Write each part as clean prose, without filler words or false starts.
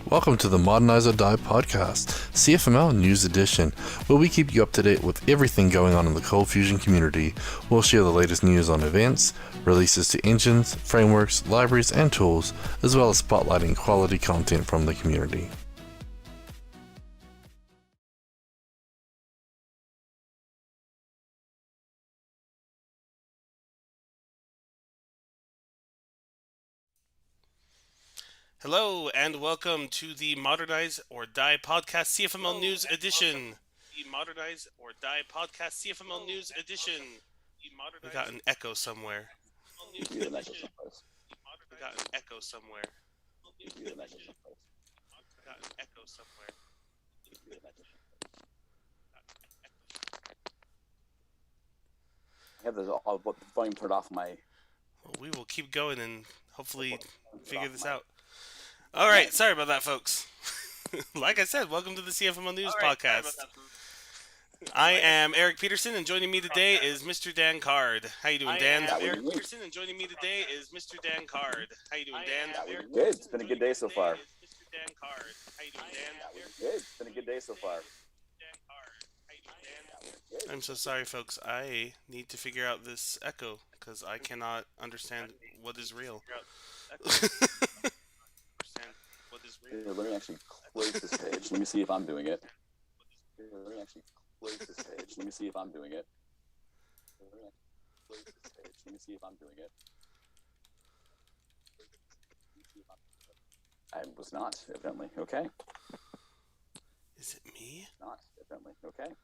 Welcome to the ModernizeOrdie Podcast, CFML News Edition, where we keep you up to date with everything going on in the Cold Fusion community. We'll share the latest news on events, releases to engines, frameworks, libraries, and tools, as well as spotlighting quality content from the community. Hello and welcome to the Modernize or Die Podcast CFML News Edition. The Modernize or Die Podcast CFML News Edition. We got an echo somewhere. We got an echo somewhere. I have the volume turned off my... Well, we will keep going and hopefully figure this out. All right, sorry about that, folks. Like I said, welcome to the CFML News Podcast. I am Eric Peterson, and joining me today is Mr. Dan Card. How you doing, Dan? I am Eric Peterson, and joining me today is Mr. Dan Card. How you doing, Dan? Good. It's been a good day so far. Mr. Dan Card. How you doing, Dan? Good. It's been a good day so far. I'm so sorry, folks. I need to figure out this echo because I cannot understand what is real. Here, let me actually close this page. Let me see if I'm doing it. Let me actually close this page. Let me see if I'm doing it. I was not, evidently. Okay. Is it me? Not, evidently. Okay.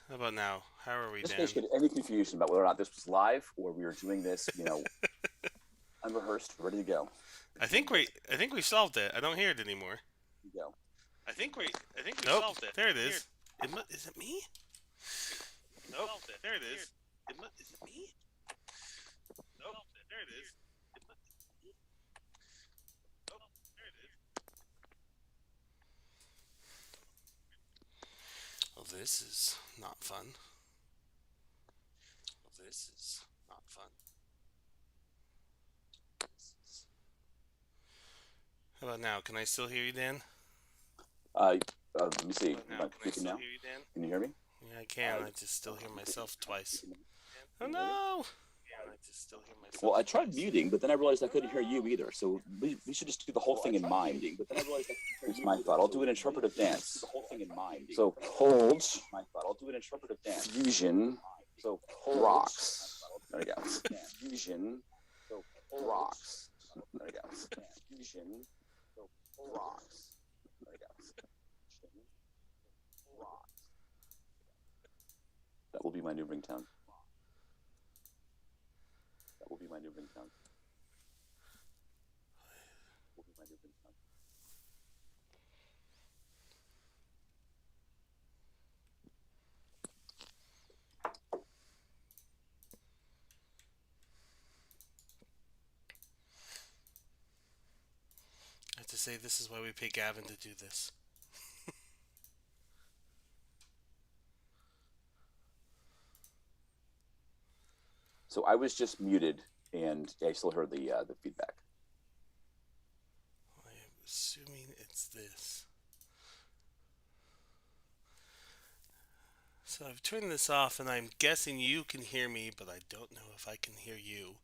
How about now? How are we, Just Dan? in case you had any confusion about whether or not this was live or we were doing this, unrehearsed, ready to go. I think we solved it. I don't hear it anymore. Go. I think we solved it. There it is. Is it me? Nope. There it is. Is it me? Nope. There it is. Nope. There it is. Well, this is not fun. How about now? Can I still hear you, Dan? Let me see. Can I still hear you, Dan? Can you hear me? Yeah, I can. I just still hear myself twice. Oh no! Yeah, I just still hear myself. Well, I tried muting, but then I realized I couldn't hear you either. So we should just do the whole thing in mind. But then I realized it's my thought. I'll do an interpretive dance. The whole thing in mind. So hold. My thought. I'll do an interpretive dance. Fusion. So rocks. There we go. Fusion. So rocks. There we go. Fusion. So rocks. There we go. Rocks. That will be my new ringtone. That will be my new ringtone. I have to say, this is why we pay Gavin to do this. So I was just muted, and I still heard the feedback. I'm assuming it's this. So I've turned this off, and I'm guessing you can hear me, but I don't know if I can hear you.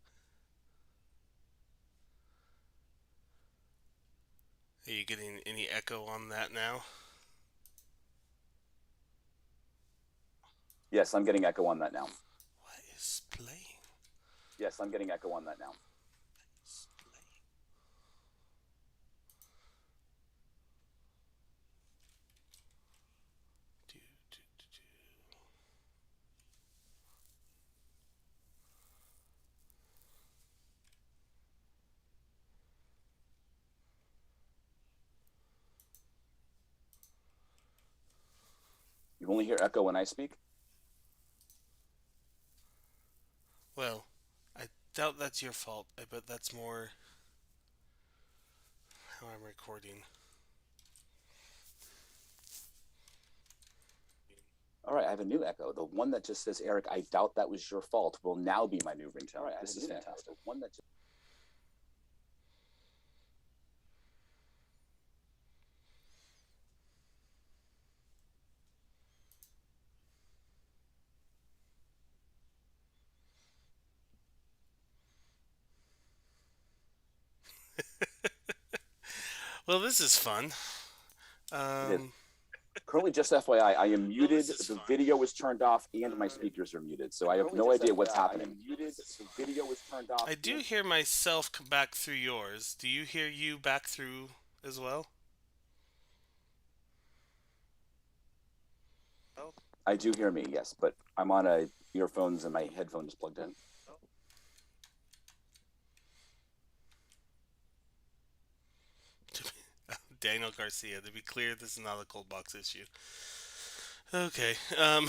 Are you getting any echo on that now? Yes, I'm getting echo on that now. What is playing? Yes, I'm getting echo on that now. You only hear echo when I speak? Well, I doubt that's your fault. I bet that's more how I'm recording. All right, I have a new echo. The one that just says, Eric, I doubt that was your fault, will now be my new ringtone. All right, this is fantastic. The one that just... Well, this is fun. Currently, just FYI, I am muted. this is The fun. video is turned off, and my speakers are muted, so I have no idea what's happening. Muted. The video is turned off. I do hear myself come back through yours. Do you hear you back through as well? I do hear me, yes, but I'm on earphones and my headphones plugged in. Daniel Garcia. To be clear, this is not a cold box issue. Okay. I'm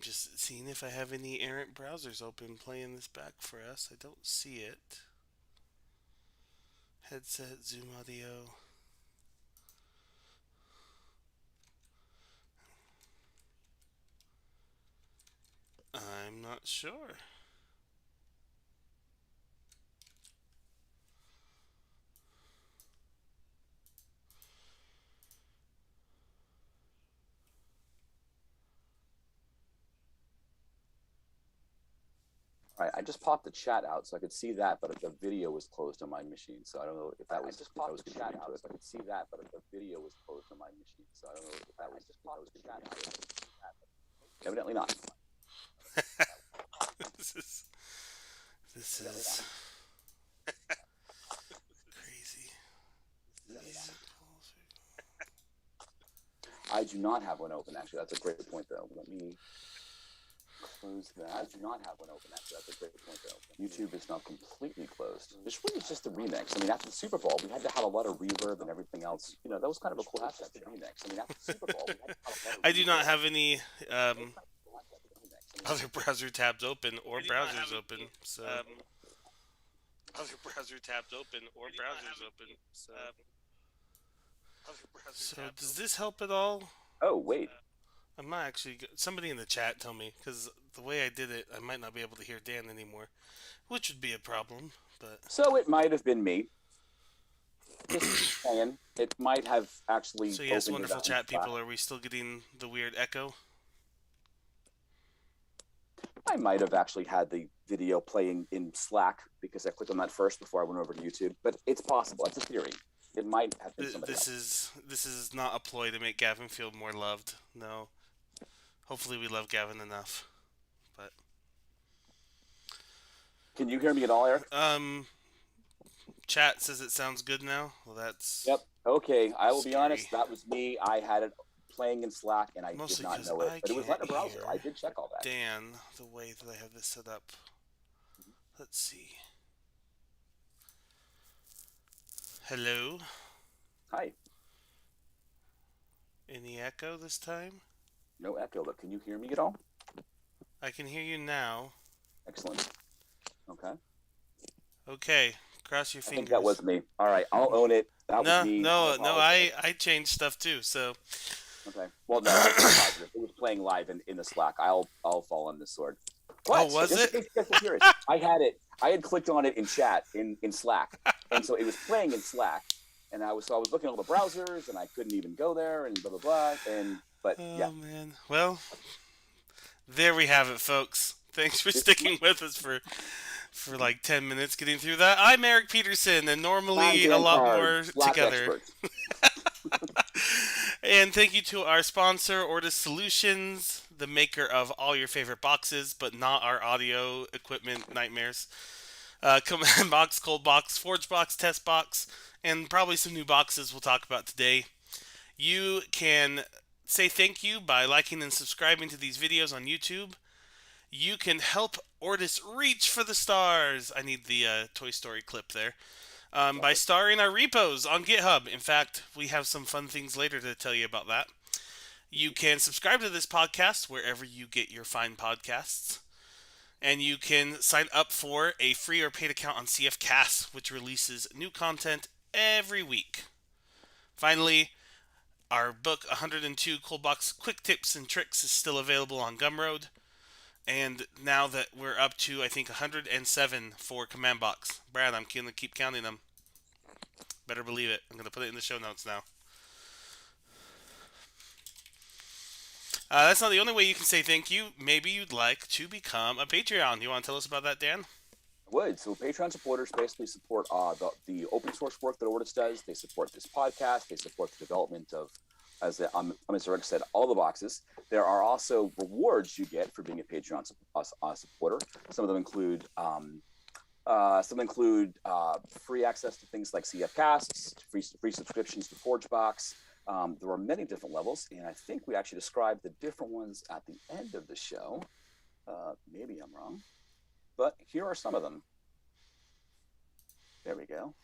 just seeing if I have any errant browsers open playing this back for us. I don't see it. Headset, Zoom audio. I'm not sure. All right, I just popped the chat out so I could see that, but the video was closed on my machine, so I don't know if that was just popped the chat out so I could see that, but the video was closed on my machine, so I don't know if that was just popped the chat out. Evidently not. This is crazy. I do not have one open, actually. That's a great point, though. Let me close that. I do not have one open, actually. That's a great point, though. YouTube is not completely closed. This really is just a remix. I mean, after the Super Bowl, we had to have a lot of reverb and everything else. You know, that was kind of a cool aspect of the remix. I mean, after the Super Bowl, we had to have a lot of I do not have any other browser tabs open or browsers open. So other browser tabs open or browsers open. So does this help at all? Oh, wait. I might actually somebody in the chat tell me, because the way I did it, I might not be able to hear Dan anymore, which would be a problem. But so it might have been me. Just saying, it might have actually. So yes, opened wonderful it up chat in Slack. people. Are we still getting the weird echo? I might have actually had the video playing in Slack because I clicked on that first before I went over to YouTube, but it's possible. It's a theory. It might have been somebody else. This is not a ploy to make Gavin feel more loved. No. Hopefully we love Gavin enough. But Can you hear me at all, Eric? Chat says it sounds good now. Well, that's Yep. Okay, I will be scary. honest. That was me. I had it playing in Slack, and I Mostly did not 'cause know it. I But it was letting a can't browser. hear I did check all that. Dan, the way that I have this set up. Let's see. Hello? Hi. Any echo this time? No echo, but can you hear me at all? I can hear you now. Excellent. Okay. Okay, cross your I fingers. think that was me. All right, I'll own it. That was me. No, I changed stuff too, so. Okay. Well, no, that's not positive. It was playing live in the Slack. I'll fall on this sword. Oh, was it? I had it. I had clicked on it in chat in Slack, and so it was playing in Slack, and I was looking at all the browsers, and I couldn't even go there, and blah blah blah, but yeah. Oh man. Well, there we have it, folks. Thanks for sticking with us for like 10 minutes getting through that. I'm Eric Peterson, and normally a lot more together. And thank you to our sponsor, Ortus Solutions, the maker of all your favorite boxes, but not our audio equipment nightmares. Command Box, Cold Box, ForgeBox, Test Box, and probably some new boxes we'll talk about today. You can say thank you by liking and subscribing to these videos on YouTube. You can help Ortus reach for the stars. I need the Toy Story clip there. By starring our repos on GitHub. In fact, we have some fun things later to tell you about that. You can subscribe to this podcast wherever you get your fine podcasts. And you can sign up for a free or paid account on CFCasts, which releases new content every week. Finally, our book 102 ColdBox Quick Tips and Tricks is still available on Gumroad. And now that we're up to, I think, 107 for Command Box. Brad, I'm going to keep counting them. Better believe it. I'm going to put it in the show notes now. That's not the only way you can say thank you. Maybe you'd like to become a Patreon. You want to tell us about that, Dan? I would. So Patreon supporters basically support the open source work that Ortus does. They support this podcast. They support the development of, as Mr. Rick said, all the boxes. There are also rewards you get for being a Patreon supporter. Some of them include free access to things like CFCasts, free subscriptions to ForgeBox. There are many different levels, and I think we actually described the different ones at the end of the show. Maybe I'm wrong, but here are some of them. There we go.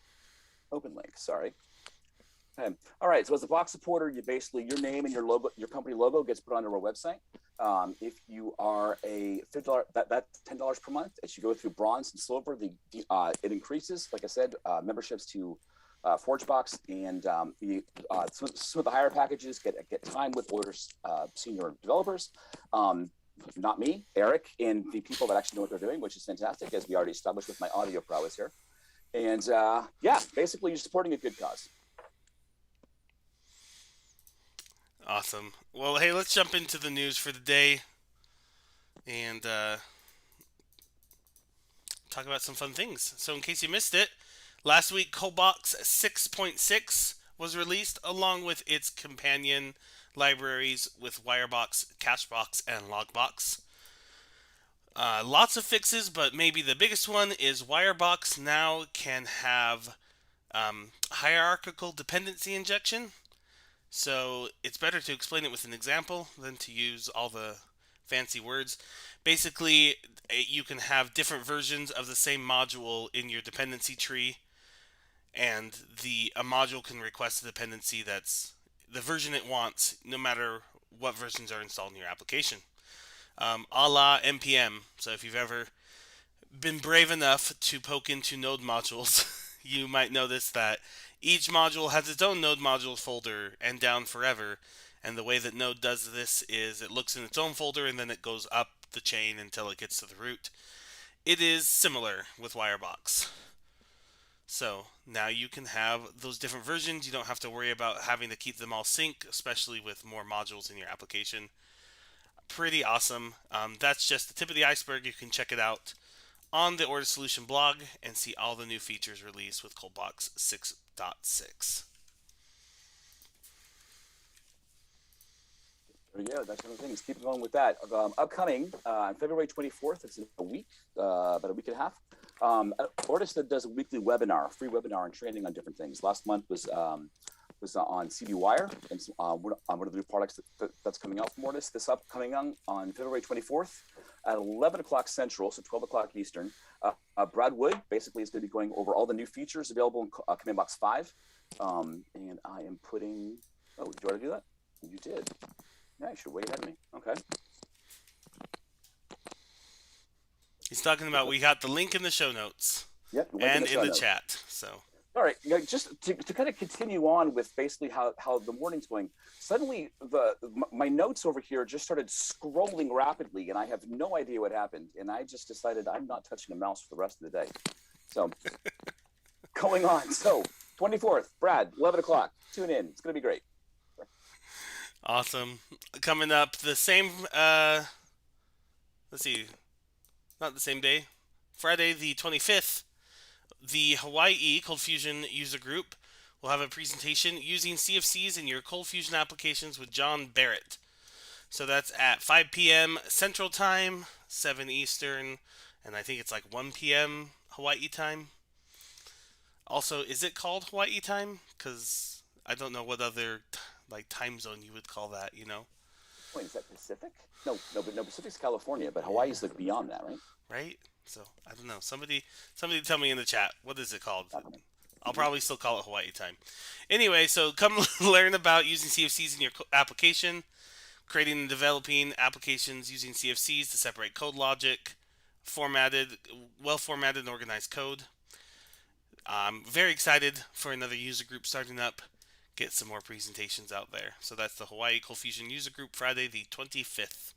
Open link, sorry. Okay. All right, so as a box supporter, you basically, your name and your logo, your company logo gets put onto our website. If you are a $50, that's $10 per month. As you go through bronze and silver, it increases. Like I said, memberships to ForgeBox and some of the higher packages get time with Ortus senior developers. Not me, Eric, and the people that actually know what they're doing, which is fantastic, as we already established with my audio prowess here. And yeah, basically, you're supporting a good cause. Awesome. Well, hey, let's jump into the news for the day and talk about some fun things. So in case you missed it, last week ColdBox 6.6 was released along with its companion libraries with Wirebox, Cachebox, and Logbox. Lots of fixes, but maybe the biggest one is Wirebox now can have hierarchical dependency injection. So it's better to explain it with an example than to use all the fancy words. Basically, you can have different versions of the same module in your dependency tree, and a module can request a dependency that's the version it wants, no matter what versions are installed in your application. A la NPM. So if you've ever been brave enough to poke into node modules, you might notice that each module has its own node modules folder and down forever. And the way that Node does this is it looks in its own folder and then it goes up the chain until it gets to the root. It is similar with Wirebox. So now you can have those different versions. You don't have to worry about having to keep them all sync, especially with more modules in your application. Pretty awesome. That's just the tip of the iceberg. You can check it out on the Ortus Solution blog and see all the new features released with ColdBox 6.6. There we go. That's one of the things. Keep going with that. Upcoming on February 24th, it's a week, about a week and a half. Ortus does a weekly webinar, free webinar and training on different things. Last month was on CB Wire, and one of the new products that's coming out from Ortus. This upcoming on February 24th at 11 o'clock Central, so 12 o'clock Eastern. Brad Wood basically is going to be going over all the new features available in Command Box 5. And I am putting, oh, did you want to do that? You did. Yeah, you should way ahead of me. Okay. He's talking about we got the link in the show notes. Yep. And in the chat. So. All right, just to kind of continue on with basically how the morning's going, suddenly my notes over here just started scrolling rapidly, and I have no idea what happened. And I just decided I'm not touching a mouse for the rest of the day. So going on. So 24th, Brad, 11 o'clock. Tune in. It's going to be great. Awesome. Coming up the same, let's see, not the same day, Friday the 25th, the Hawaii Cold Fusion user group will have a presentation using CFCs in your Cold Fusion applications with John Barrett. So that's at 5 p.m. Central Time, 7 Eastern, and I think it's like 1 p.m. Hawaii time. Also, is it called Hawaii time? Because I don't know what other time zone you would call that, you know? Wait, is that Pacific? No, Pacific's California, but Hawaii's like beyond that, right? Right? So, I don't know. Somebody tell me in the chat. What is it called? I'll probably still call it Hawaii time. Anyway, so come learn about using CFCs in your application, creating and developing applications using CFCs to separate code logic, well-formatted and organized code. I'm very excited for another user group starting up. get some more presentations out there. So that's the Hawaii Cold Fusion User Group, Friday the 25th.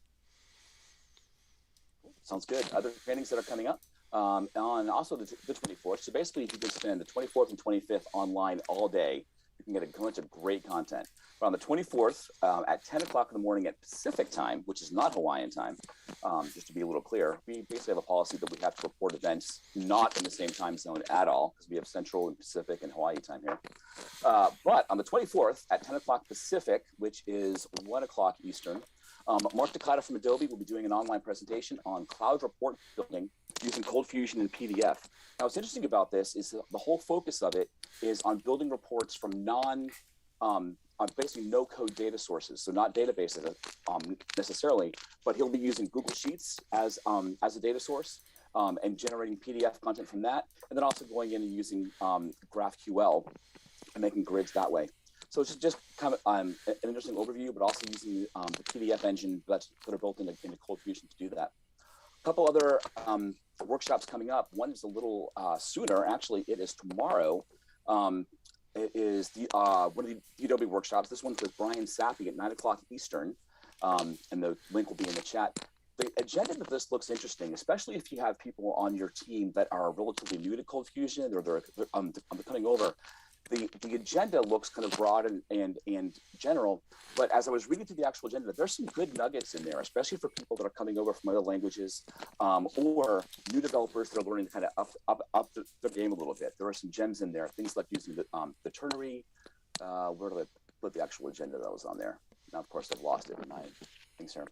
Sounds good. Other trainings that are coming up on also the 24th. So basically, if you can spend the 24th and 25th online all day, you can get a bunch of great content. But on the 24th at 10 o'clock in the morning at Pacific time, which is not Hawaiian time, just to be a little clear, we basically have a policy that we have to report events not in the same time zone at all, because we have Central and Pacific and Hawaii time here. But on the 24th at 10 o'clock Pacific, which is 1 o'clock Eastern, Mark Takata from Adobe will be doing an online presentation on cloud report building using Cold Fusion and PDF. Now, what's interesting about this is the whole focus of it is on building reports from basically no-code data sources, so not databases necessarily, but he'll be using Google Sheets as a data source and generating PDF content from that, and then also going in and using GraphQL and making grids that way. So it's just kind of an interesting overview, but also using the PDF engine that are built into Cold Fusion to do that. A couple other workshops coming up. One is a little sooner. Actually, it is tomorrow. It is one of the Adobe workshops. This one's with Brian Sappey at 9 o'clock Eastern, and the link will be in the chat. The agenda of this looks interesting, especially if you have people on your team that are relatively new to Cold Fusion or they're coming over. The agenda looks kind of broad and general, but as I was reading through the actual agenda, there's some good nuggets in there, especially for people that are coming over from other languages or new developers that are learning to kind of up their game a little bit. There are some gems in there, things like using the ternary. Where do I put the actual agenda that was on there? Now, of course, I've lost it in my things here.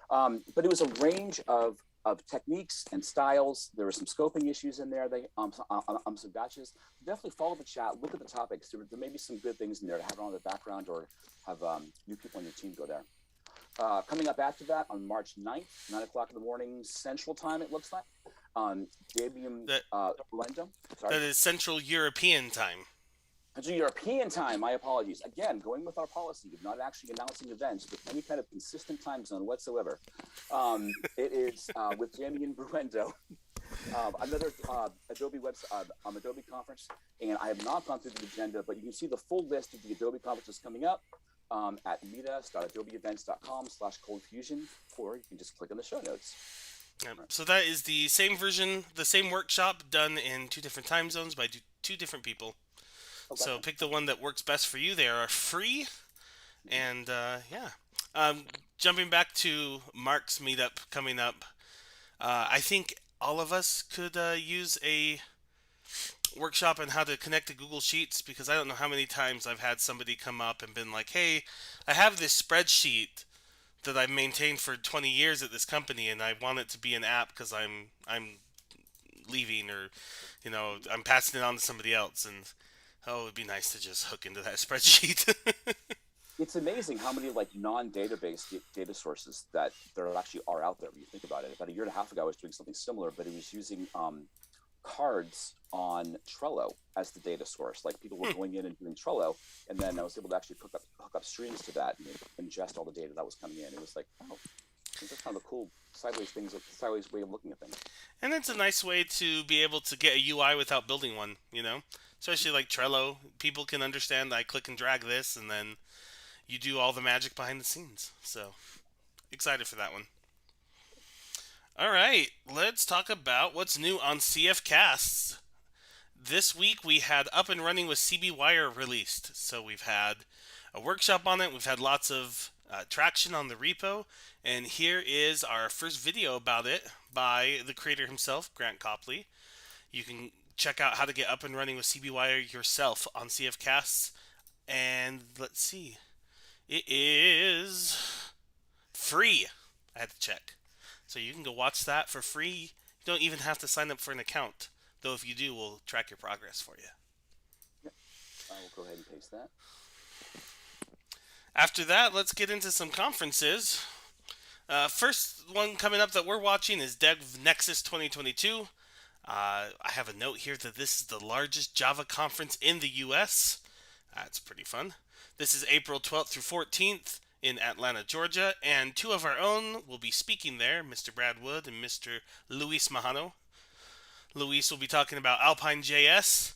But it was a range of techniques and styles. There were some scoping issues in there. Some batches. Definitely follow the chat. Look at the topics. There may be some good things in there to have on the background or have new people on your team go there. Coming up after that on March 9th, 9 o'clock in the morning Central Time, it looks like. Damian Blendo. That is Central European Time. Central European Time, my apologies. Again, going with our policy of not actually announcing events with any kind of consistent time zone whatsoever. It is with Damian Bruendo, another Adobe Adobe conference, and I have not gone through the agenda, but you can see the full list of the Adobe conferences coming up at meetup.adobeevents.com/coldfusion, or you can just click on the show notes. So that is the same version, the same workshop done in 2 different time zones by 2 different people. Okay. So pick the one that works best for you. They are free, and jumping back to Mark's meetup coming up, I think all of us could use a workshop on how to connect to Google Sheets, because I don't know how many times I've had somebody come up and been like, hey, I have this spreadsheet that I've maintained for 20 years at this company, and I want it to be an app because I'm leaving, or I'm passing it on to somebody else, and it'd be nice to just hook into that spreadsheet. It's amazing how many non-database data sources that there actually are out there when you think about it. About a year and a half ago, I was doing something similar, but it was using cards on Trello as the data source. Like people were going in and doing Trello, and then I was able to actually hook up streams to that and ingest all the data that was coming in. It was like, oh, I think that's kind of a cool sideways way of looking at things. And it's a nice way to be able to get a UI without building one, Especially like Trello. People can understand I click and drag this, and then you do all the magic behind the scenes. So, excited for that one. All right, let's talk about what's new on CFCasts. This week we had Up and Running with CBWire released. So we've had a workshop on it. We've had lots of traction on the repo. And here is our first video about it by the creator himself, Grant Copley. You can check out how to get up and running with CBWire yourself on CFCasts. And let's see. It is free. I had to check. So you can go watch that for free. You don't even have to sign up for an account. Though if you do, we'll track your progress for you. Yep. I will go ahead and paste that. After that, let's get into some conferences. First one coming up that we're watching is Dev Nexus 2022. I have a note here that this is the largest Java conference in the US. That's pretty fun. This is April 12th through 14th in Atlanta, Georgia, and 2 of our own will be speaking there, Mr. Brad Wood and Mr. Luis Mahano. Luis will be talking about Alpine JS,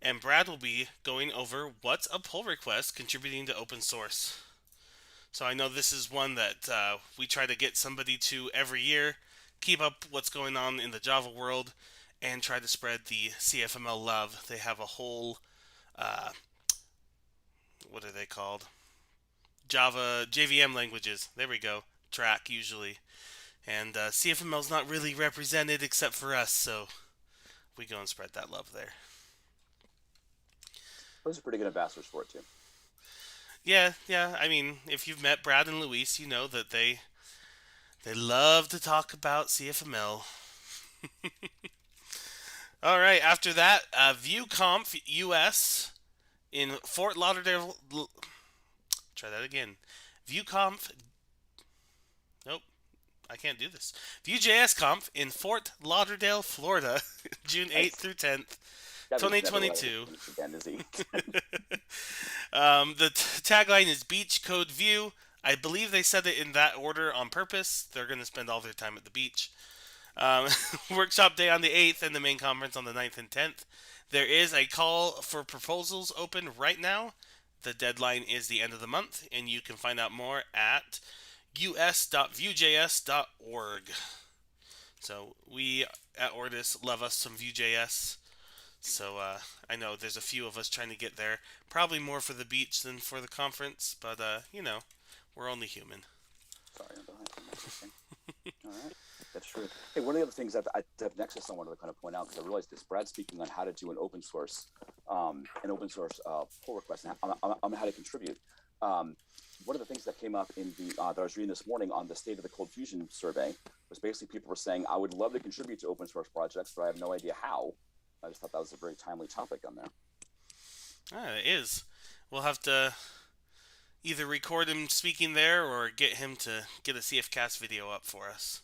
and Brad will be going over what's a pull request contributing to open source. So I know this is one that we try to get somebody to every year, keep up what's going on in the Java world, and try to spread the CFML love. They have a whole, what are they called? Java, JVM languages. There we go. Track, usually. And CFML's not really represented except for us, so we go and spread that love there. Those are pretty good ambassadors for it, too. Yeah. I mean, if you've met Brad and Luis, you know that they love to talk about CFML. All right. After that, ViewConf US in Fort Lauderdale. Try that again. ViewConf. Nope, I can't do this. Vue.js Conf in Fort Lauderdale, Florida, June 8th through 10th. 2022. The tagline is Beach Code View. I believe they said it in that order on purpose. They're going to spend all their time at the beach. Workshop day on the 8th and the main conference on the 9th and 10th. There is a call for proposals open right now. The deadline is the end of the month, and you can find out more at us.vuejs.org. So we at Ortus love us some Vue.js. So I know there's a few of us trying to get there. Probably more for the beach than for the conference, but we're only human. Sorry, I'm behind. All right, that's true. Hey, one of the other things at Nexus I wanted to kind of point out, because I realized this, Brad's speaking on how to do an open source pull request, and on how to contribute. One of the things that came up in the that I was reading this morning on the State of the Cold Fusion survey was basically people were saying, I would love to contribute to open source projects, but I have no idea how. I just thought that was a very timely topic on there. It is. We'll have to either record him speaking there or get him to get a CFCast video up for us.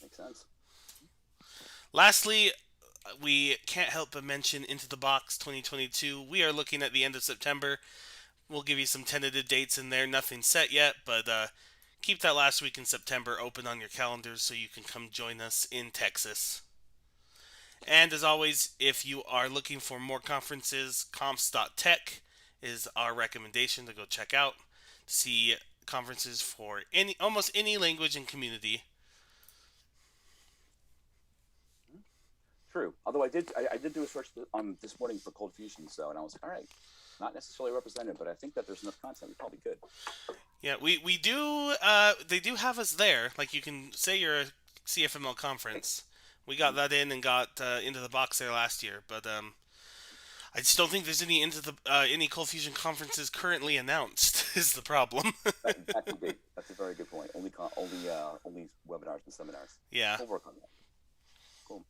Makes sense. Lastly, we can't help but mention Into the Box 2022. We are looking at the end of September. We'll give you some tentative dates in there. Nothing set yet, but keep that last week in September open on your calendars so you can come join us in Texas. And as always, if you are looking for more conferences, comps.tech is our recommendation to go check out. See conferences for almost any language and community. True. Although I did do a search this morning for Cold Fusion, and I was like, all right, not necessarily represented, but I think that there's enough content. We probably could. Yeah, we do. They do have us there. Like, you can say you're a CFML conference. We got that in and got Into the Box there last year, but I just don't think there's any Cold Fusion conferences currently announced. Is the problem? that could be. That's a very good point. Only webinars and seminars. Yeah. We'll work on that. Cool.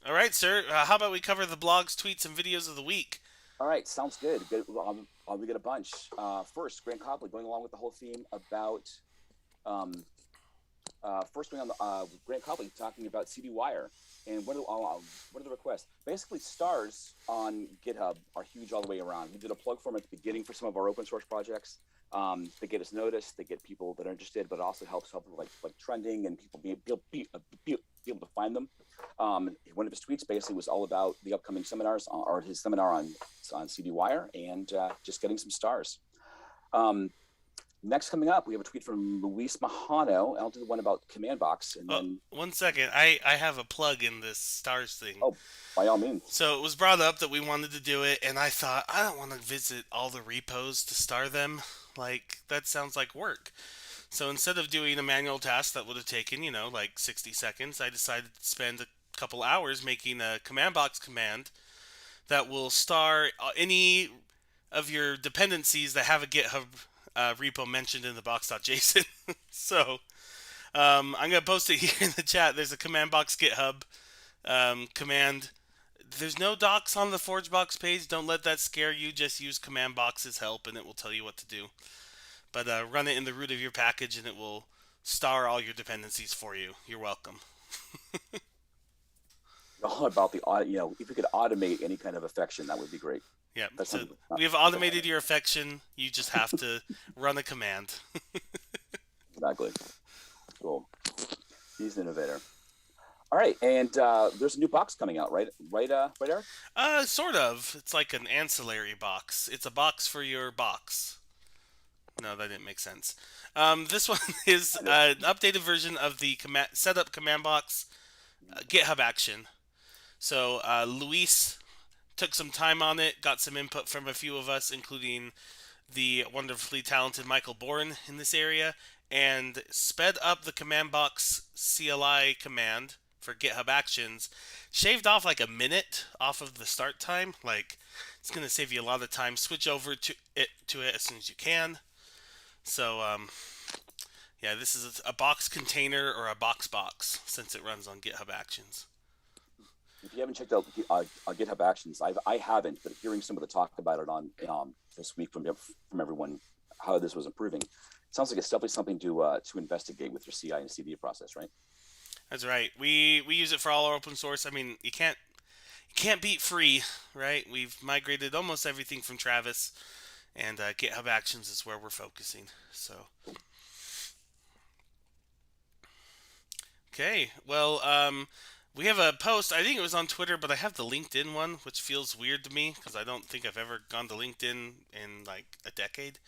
All right, sir. How about we cover the blogs, tweets, and videos of the week? All right, sounds good. We get a bunch. First, Grant Copley going along with the whole theme about. First thing on the Grant Copley talking about CD-Wire, and what are the requests? Basically, stars on GitHub are huge all the way around. We did a plug for them at the beginning for some of our open source projects. They get us noticed. They get people that are interested, but it also helps like trending and people be able to find them. One of his tweets basically was all about the upcoming seminars or his seminar on CD-Wire and just getting some stars. Next coming up, we have a tweet from Luis Mahano. I'll do the one about command box. And then 1 second. I have a plug in this stars thing. Oh, by all means. So it was brought up that we wanted to do it, and I thought, I don't want to visit all the repos to star them. Like, that sounds like work. So instead of doing a manual task that would have taken, 60 seconds, I decided to spend a couple hours making a command box command that will star any of your dependencies that have a GitHub repo mentioned in the box.json. So I'm going to post it here in the chat. There's a command box GitHub command. There's no docs on the ForgeBox page. Don't let that scare you. Just use command box's help and it will tell you what to do. But run it in the root of your package and it will star all your dependencies for you. You're welcome. All about if we could automate any kind of affection, that would be great. Yeah, so we have automated your affection. You just have to run a command. Exactly. Cool. He's an innovator. All right, and there's a new box coming out, right, Eric? Sort of. It's like an ancillary box. It's a box for your box. No, that didn't make sense. This one is an updated version of the setup command box GitHub action. So Luis took some time on it, got some input from a few of us, including the wonderfully talented Michael Bourne in this area, and sped up the command box CLI command for GitHub Actions, shaved off like a minute off of the start time. Like, it's going to save you a lot of time. Switch over to it as soon as you can. So, yeah, this is a box container or a box since it runs on GitHub Actions. If you haven't checked out GitHub Actions, I haven't, but hearing some of the talk about it on this week from everyone, how this was improving, it sounds like it's definitely something to investigate with your CI and CD process, right? That's right. We use it for all our open source. I mean, you can't beat free, right? We've migrated almost everything from Travis, and GitHub Actions is where we're focusing. So, okay. Well, we have a post. I think it was on Twitter, but I have the LinkedIn one, which feels weird to me because I don't think I've ever gone to LinkedIn in like a decade.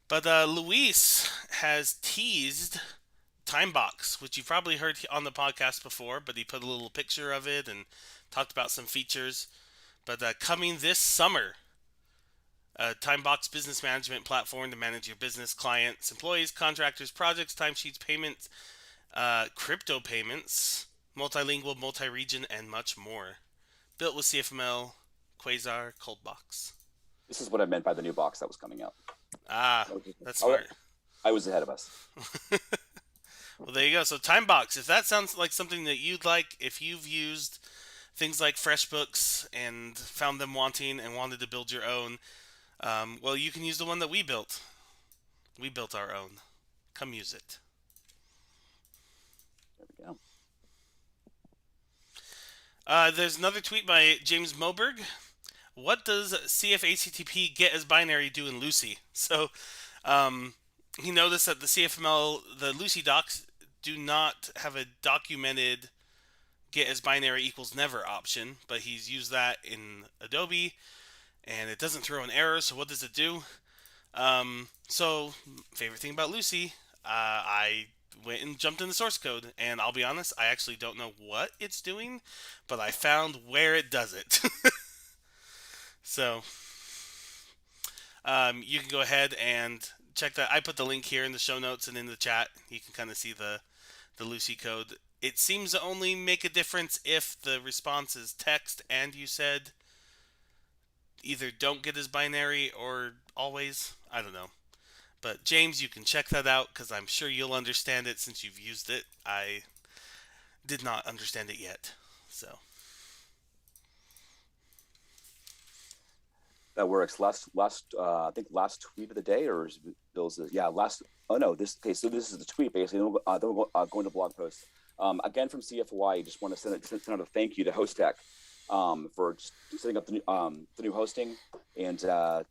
But Luis has teased Timebox, which you've probably heard on the podcast before, but he put a little picture of it and talked about some features. But coming this summer, a Timebox business management platform to manage your business, clients, employees, contractors, projects, timesheets, payments, crypto payments, multilingual, multi-region, and much more. Built with CFML, Quasar, Coldbox. This is what I meant by the new box that was coming out. Ah, that's smart. I was ahead of us. Well, there you go. So Timebox, if that sounds like something that you'd like, if you've used things like FreshBooks and found them wanting and wanted to build your own, well, you can use the one that we built. We built our own. Come use it. There we go. There's another tweet by James Moberg. What does CFHTTP get as binary do in Lucy? So, he noticed that the CFML, the Lucy docs, do not have a documented get as binary equals never option, but he's used that in Adobe, and it doesn't throw an error, so what does it do? So, favorite thing about Lucy, I went and jumped in the source code, and I'll be honest, I actually don't know what it's doing, but I found where it does it. So, you can go ahead and check that. I put the link here in the show notes and in the chat. You can kind of see the Lucy code. It seems to only make a difference if the response is text and you said either don't get as binary or always. I don't know. But James, you can check that out because I'm sure you'll understand it since you've used it. I did not understand it yet. So. That works. I think last tweet of the day, or is Bill's? Yeah, last. Oh no, this. Okay, so this is the tweet basically. Then we'll go into blog post. Again from CFY, just want to send out a thank you to HostTech for setting up the new hosting, and yeah,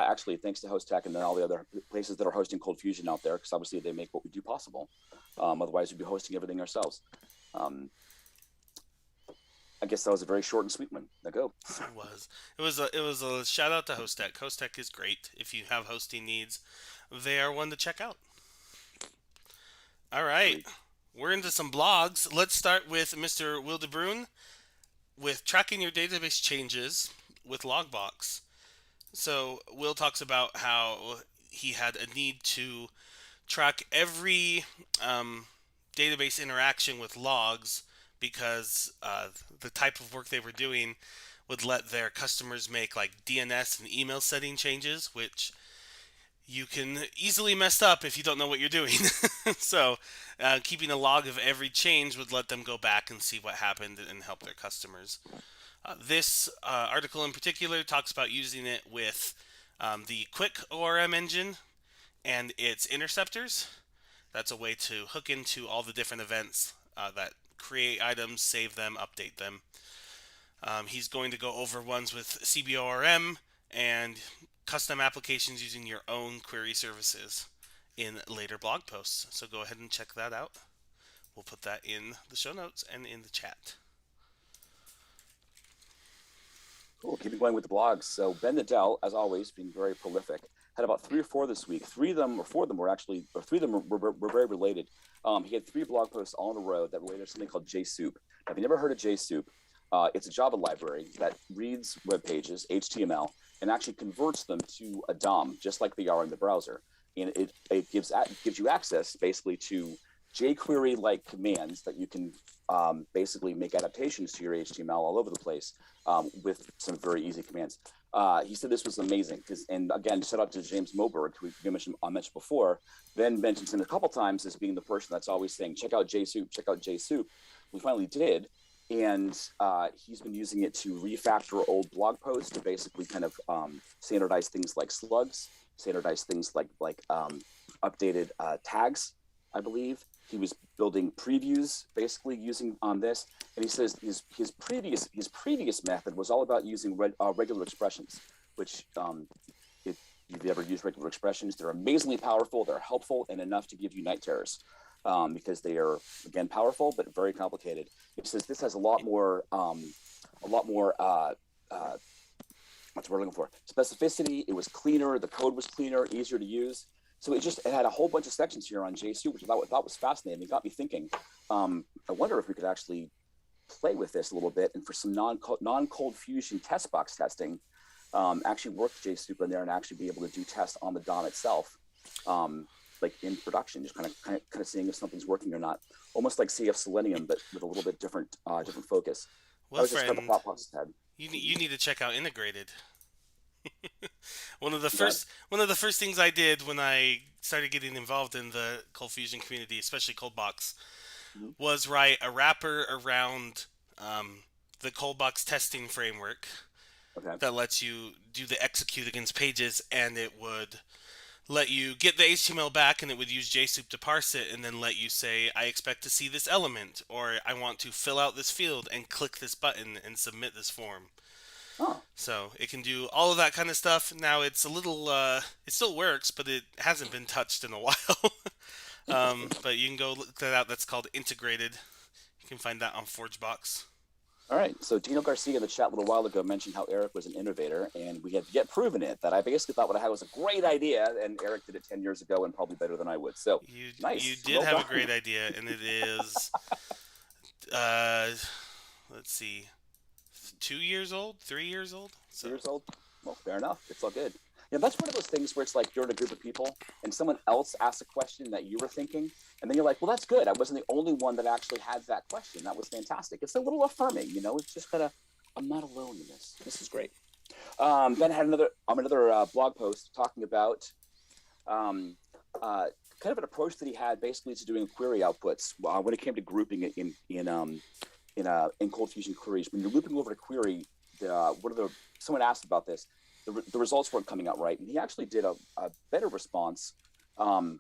actually thanks to HostTech and then all the other places that are hosting Cold Fusion out there, because obviously they make what we do possible. Otherwise, we'd be hosting everything ourselves. I guess that was a very short and sweet one. Now go. It was a shout out to HostTech. HostTech is great. If you have hosting needs, they are one to check out. All right, we're into some blogs. Let's start with Mr. Will DeBruyne with tracking your database changes with Logbox. So Will talks about how he had a need to track every database interaction with logs, because the type of work they were doing would let their customers make like DNS and email setting changes, which you can easily mess up if you don't know what you're doing. So keeping a log of every change would let them go back and see what happened and help their customers. This article in particular talks about using it with the Quick ORM engine and its interceptors. That's a way to hook into all the different events that create items, save them, update them. He's going to go over ones with CBORM and custom applications using your own query services in later blog posts. So go ahead and check that out. we'll put that in the show notes and in the chat. Cool. Keeping going with the blogs. So Ben Nadell, as always, being very prolific, had about 3 or 4 this week. 3 of them were very related. He had 3 blog posts all in a row that related to something called JSoup. Now, if you never heard of JSoup, it's a Java library that reads web pages, HTML, and actually converts them to a DOM, just like they are in the browser. And it gives you access basically to jQuery-like commands that you can basically make adaptations to your HTML all over the place with some very easy commands. He said this was amazing and again, shout out to James Moberg, who I mentioned before. Ben mentions him a couple times as being the person that's always saying, check out JSoup, check out JSoup. We finally did. And he's been using it to refactor old blog posts to basically kind of standardize things like slugs, standardize things like updated tags, I believe. He was building previews basically using on this, and he says his previous method was all about using regular expressions, which if you've ever used regular expressions, they're amazingly powerful, they're helpful, and enough to give you night terrors because they are, again, powerful but very complicated. He says this has a lot more what's the word I'm looking for? Specificity. It was cleaner, the code was cleaner, easier to use. So it had a whole bunch of sections here on JSoup, which I thought was fascinating. It got me thinking. I wonder if we could actually play with this a little bit, and for some non-cold fusion test box testing, actually work JSoup in there and actually be able to do tests on the DOM itself, like in production, just kind of seeing if something's working or not. Almost like CF Selenium, but with a little bit different focus. Well, just kind of a thought process I had. You need to check out Integrated. One of the first things I did when I started getting involved in the Cold Fusion community, especially ColdBox, was write a wrapper around the ColdBox testing framework that lets you do the execute against pages, and it would let you get the HTML back, and it would use JSoup to parse it, and then let you say, I expect to see this element, or I want to fill out this field and click this button and submit this form. Oh. So it can do all of that kind of stuff. Now it's a little, it still works, but it hasn't been touched in a while. But you can go look that out. That's called Integrated. You can find that on ForgeBox. All right. So Dino Garcia in the chat a little while ago mentioned how Eric was an innovator, and we had yet proven it. That I basically thought what I had was a great idea, and Eric did it 10 years ago and probably better than I would. So nice. You did have a great idea, and it is, let's see, 2 years old, 3 years old. 2 years old. Well, fair enough. It's all good. Yeah, that's one of those things where it's like you're in a group of people and someone else asks a question that you were thinking, and then you're like, well, that's good. I wasn't the only one that actually had that question. That was fantastic. It's a little affirming, It's just kind of, I'm not alone in this. This is great. Ben had another blog post talking about kind of an approach that he had basically to doing query outputs when it came to grouping it in Cold Fusion queries. When you're looping over a query, someone asked about this. The results weren't coming out right, and he actually did a better response. I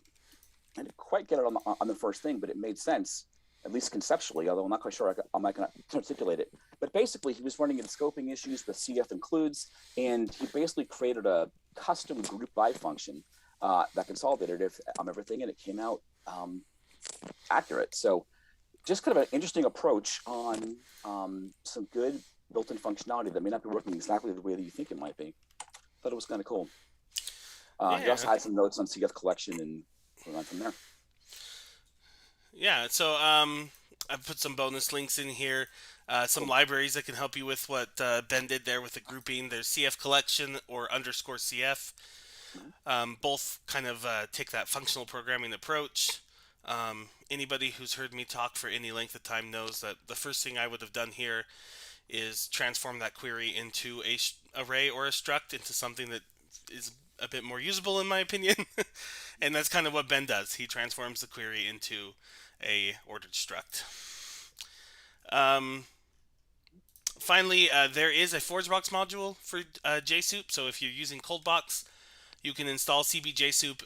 didn't quite get it on the first thing, but it made sense, at least conceptually, although I'm not quite sure I'm not going to articulate it. But basically, he was running into scoping issues with CF includes, and he basically created a custom group by function that consolidated everything, and it came out accurate. So just kind of an interesting approach on some good built-in functionality that may not be working exactly the way that you think it might be. Thought it was kind of cool. He also had some notes on CF collection and going on from there. Yeah, so I've put some bonus links in here. Some libraries that can help you with what Ben did there with the grouping. There's CF collection or _CF. Both kind of take that functional programming approach. Anybody who's heard me talk for any length of time knows that the first thing I would have done here is transform that query into a array or a struct into something that is a bit more usable in my opinion. And that's kind of what Ben does. He transforms the query into a ordered struct. Finally, there is a ForgeBox module for JSoup. So if you're using ColdBox, you can install CB JSoup.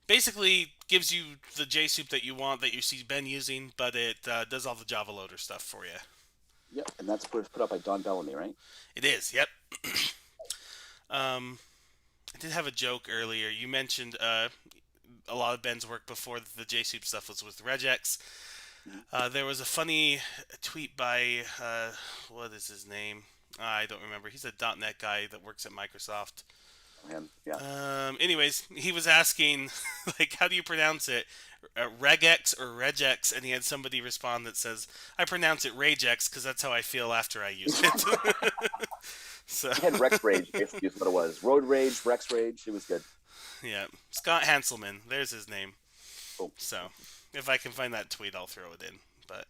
Basically gives you the JSoup that you want, that you see Ben using, but it does all the Java loader stuff for you. Yep, and that's put up by Don Bellamy, right? It is, yep. I did have a joke earlier. You mentioned a lot of Ben's work before the JSoup stuff was with regex. There was a funny tweet by, what is his name? I don't remember. He's a .NET guy that works at Microsoft. And yeah, Anyways, he was asking, like, how do you pronounce it? Regex or regex? And he had somebody respond that says, I pronounce it ragex because that's how I feel after I use it. So, he had Rex Rage, basically, is what it was. Road Rage, Rex Rage. It was good. yeah. Scott Hanselman. There's his name. Cool. So, if I can find that tweet, I'll throw it in. But,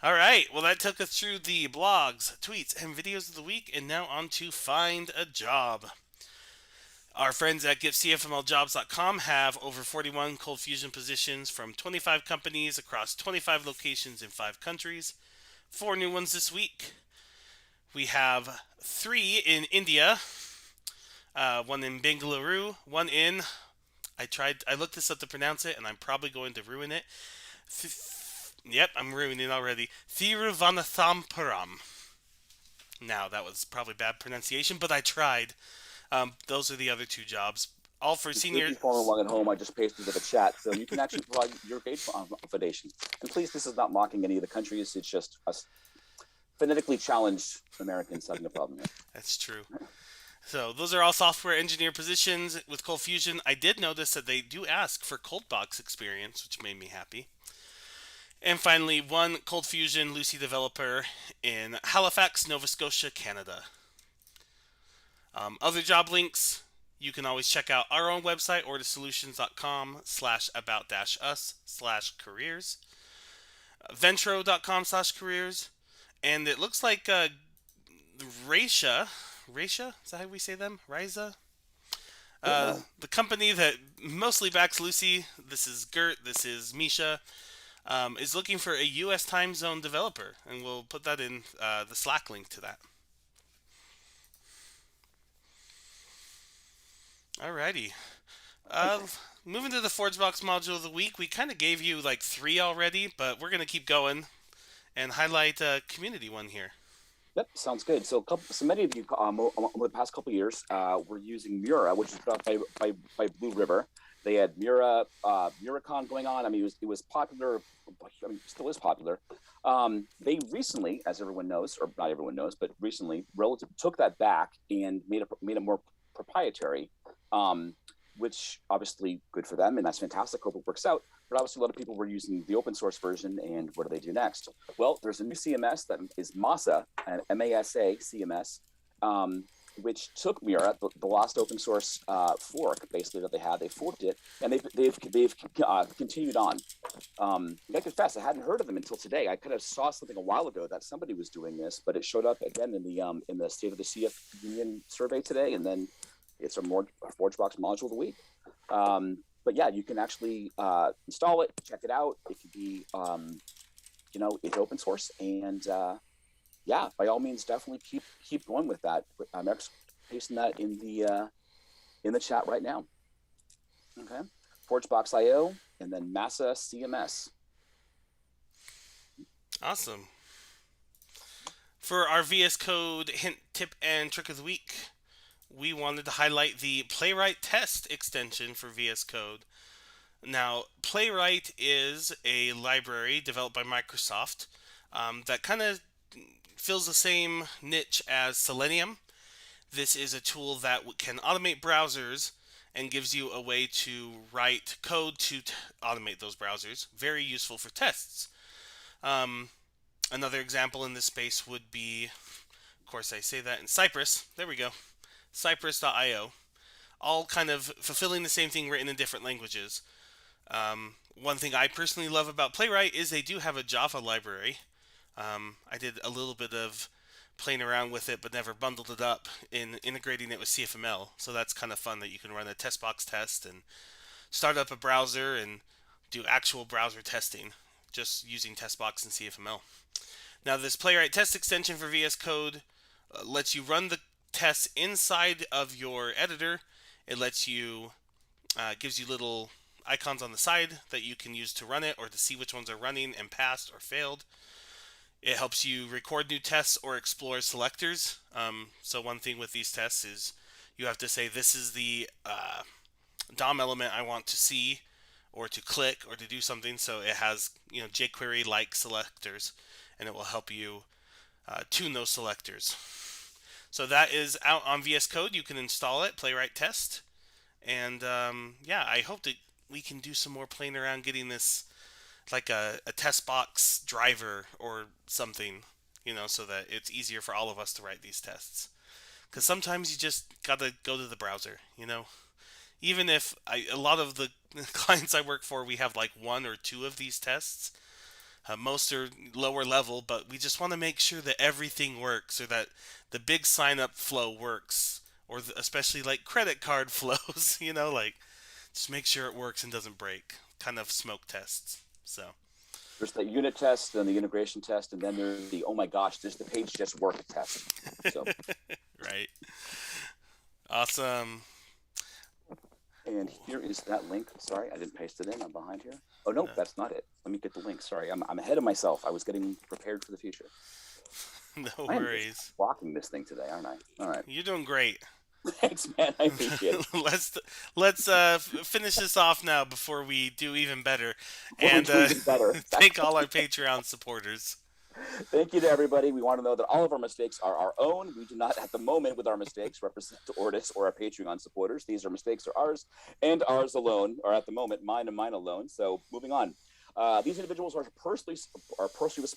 all right. Well, that took us through the blogs, tweets, and videos of the week. And now on to Find a Job. Our friends at getcfmljobs.com have over 41 Cold Fusion positions from 25 companies across 25 locations in 5 countries. 4 new ones this week. We have 3 in India, 1 in Bengaluru, 1 in... I looked this up to pronounce it, and I'm probably going to ruin it. Yep, I'm ruining it already. Thiruvananthapuram. Now, that was probably bad pronunciation, but I tried. Those are the other 2 jobs. All for senior... If you're following along at home, I just pasted into the chat, so you can actually provide your grade foundation. And please, this is not mocking any of the countries. It's just us phonetically challenged Americans having a problem here. That's true. So those are all software engineer positions with Cold Fusion. I did notice that they do ask for ColdBox experience, which made me happy. And finally, 1 Cold Fusion Lucy developer in Halifax, Nova Scotia, Canada. Other job links, you can always check out our own website, ortussolutions.com/about-us/careers, ventro.com/careers, and it looks like Raisha, is that how we say them? Riza? The company that mostly backs Lucy, this is Gert, this is Misha, is looking for a US Timezone developer, and we'll put that in the Slack link to that. Alrighty. Moving to the ForgeBox module of the week, we kind of gave you like 3 already, but we're going to keep going and highlight a community one here. Yep, sounds good. So many of you over the past couple of years were using Mura, which is put out by blueriver. They had MuraCon going on. I mean, it was popular. I mean, it still is popular. They recently, as everyone knows, or not everyone knows, but recently, took that back and made it more proprietary, which obviously good for them, and that's fantastic. Hope it works out. But obviously, a lot of people were using the open source version, and what do they do next? Well, there's a new CMS that is Masa, and Masa CMS, which took Mura, the last open source fork, basically that they had. They forked it, and they've continued on. I confess, I hadn't heard of them until today. I kind of saw something a while ago that somebody was doing this, but it showed up again in the State of the CF Union survey today, and then it's a ForgeBox module of the week. But yeah, you can actually install it, check it out. It could be, it's open source, and yeah, by all means, definitely keep going with that. I'm pasting that in the chat right now. Okay, ForgeBox.io, and then Masa CMS. Awesome. For our VSCode hint, tip, and trick of the week, we wanted to highlight the Playwright Test extension for VSCode. Now, Playwright is a library developed by Microsoft that kind of fills the same niche as Selenium. This is a tool that can automate browsers and gives you a way to write code to automate those browsers. Very useful for tests. Another example in this space would be, of course I say that in Cypress. There we go. Cypress.io, all kind of fulfilling the same thing written in different languages. One thing I personally love about Playwright is they do have a Java library. I did a little bit of playing around with it, but never bundled it up in integrating it with CFML. So that's kind of fun that you can run a test box test and start up a browser and do actual browser testing just using testbox and CFML. Now, this Playwright Test extension for VS Code lets you run the tests inside of your editor. It lets you, gives you little icons on the side that you can use to run it or to see which ones are running and passed or failed. It helps you record new tests or explore selectors. So one thing with these tests is you have to say this is the DOM element I want to see, or to click or to do something. So it has, jQuery-like selectors, and it will help you tune those selectors. So that is out on VS Code. You can install it, Playwright Test. And I hope that we can do some more playing around getting this like a test box driver or something, so that it's easier for all of us to write these tests. Because sometimes you just gotta go to the browser, Even if a lot of the clients I work for, we have like 1 or 2 of these tests. Most are lower level, but we just want to make sure that everything works, or that the big sign-up flow works, or especially like credit card flows, just make sure it works and doesn't break. Kind of smoke tests. So there's the unit test and the integration test, and then there's the, oh my gosh, does the page just work test. So. Right. Awesome. And here is that link. Sorry, I didn't paste it in. I'm behind here. Oh, no, that's not it. Let me get the link. Sorry, I'm ahead of myself. I was getting prepared for the future. No worries. I'm blocking this thing today, aren't I? All right. You're doing great. Thanks, man. I appreciate it. Let's finish this off now before we do even better. Thank all our Patreon supporters. Thank you to everybody. We want to know that all of our mistakes are our own. We do not, at the moment, with our mistakes, represent Ortus or our Patreon supporters. These are mistakes are ours, and ours alone, or at the moment, mine and mine alone. So moving on. These individuals are personally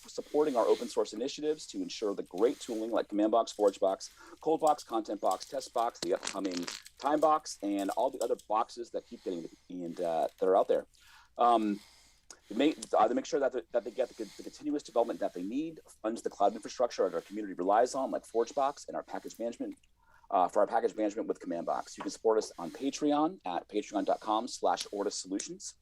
supporting our open source initiatives to ensure the great tooling like CommandBox, ForgeBox, ColdBox, ContentBox, TestBox, the upcoming TimeBox, and all the other boxes that keep getting and that are out there. They make sure that they get the continuous development that they need, funds the cloud infrastructure that our community relies on, like ForgeBox, and our package management. For our package management with CommandBox. You can support us on Patreon at patreon.com/Ortus Solutions.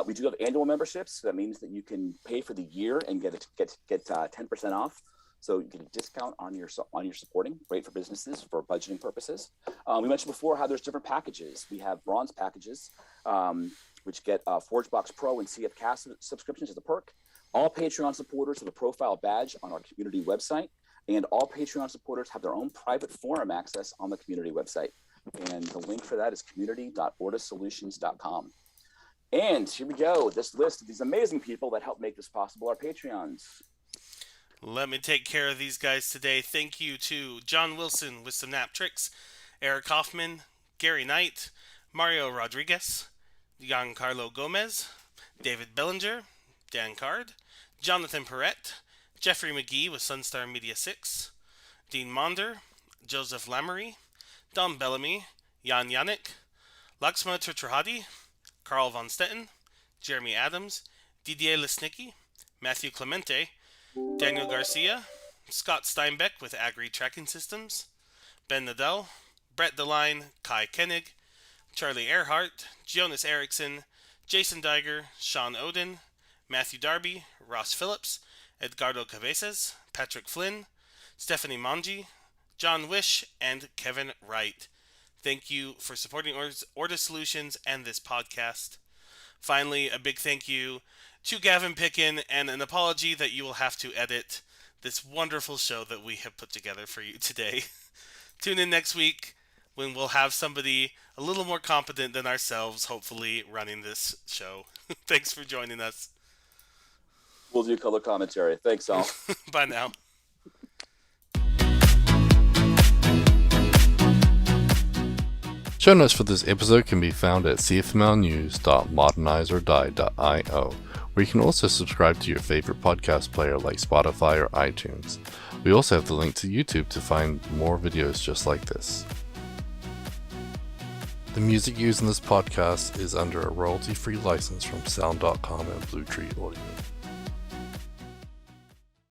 We do have annual memberships. So that means that you can pay for the year and get 10% off. So you get a discount on your supporting. Great for businesses for budgeting purposes. We mentioned before how there's different packages. We have bronze packages, which get ForgeBox Pro and CFCasts subscriptions as a perk. All Patreon supporters have a profile badge on our community website. And all Patreon supporters have their own private forum access on the community website. And the link for that is community.ortussolutions.com. And here we go. This list of these amazing people that help make this possible are Patreons. Let me take care of these guys today. Thank you to John Wilson with some nap tricks, Eric Hoffman, Gary Knight, Mario Rodriguez, Giancarlo Gomez, David Bellinger, Dan Card, Jonathan Perrette, Jeffrey McGee with Sunstar Media 6, Dean Monder, Joseph Lamery, Dom Bellamy, Jan Yannick, Laxma Turtrahadi, Carl Von Stetten, Jeremy Adams, Didier Lesnicki, Matthew Clemente, Daniel Garcia, Scott Steinbeck with Agri Tracking Systems, Ben Nadell, Brett DeLine, Kai Koenig, Charlie Earhart, Jonas Erickson, Jason Diger, Sean Odin, Matthew Darby, Ross Phillips, Edgardo Cabezas, Patrick Flynn, Stephanie Manji, John Wish, and Kevin Wright. Thank you for supporting Ortus Solutions and this podcast. Finally, a big thank you to Gavin Pickin, and an apology that you will have to edit this wonderful show that we have put together for you today. Tune in next week when we'll have somebody a little more competent than ourselves, hopefully, running this show. Thanks for joining us. We'll do color commentary. Thanks, all. Bye now. Show notes for this episode can be found at cfmlnews.modernizeordie.io, where you can also subscribe to your favorite podcast player like Spotify or iTunes. We also have the link to YouTube to find more videos just like this. The music used in this podcast is under a royalty-free license from Sound.com and Blue Tree Audio.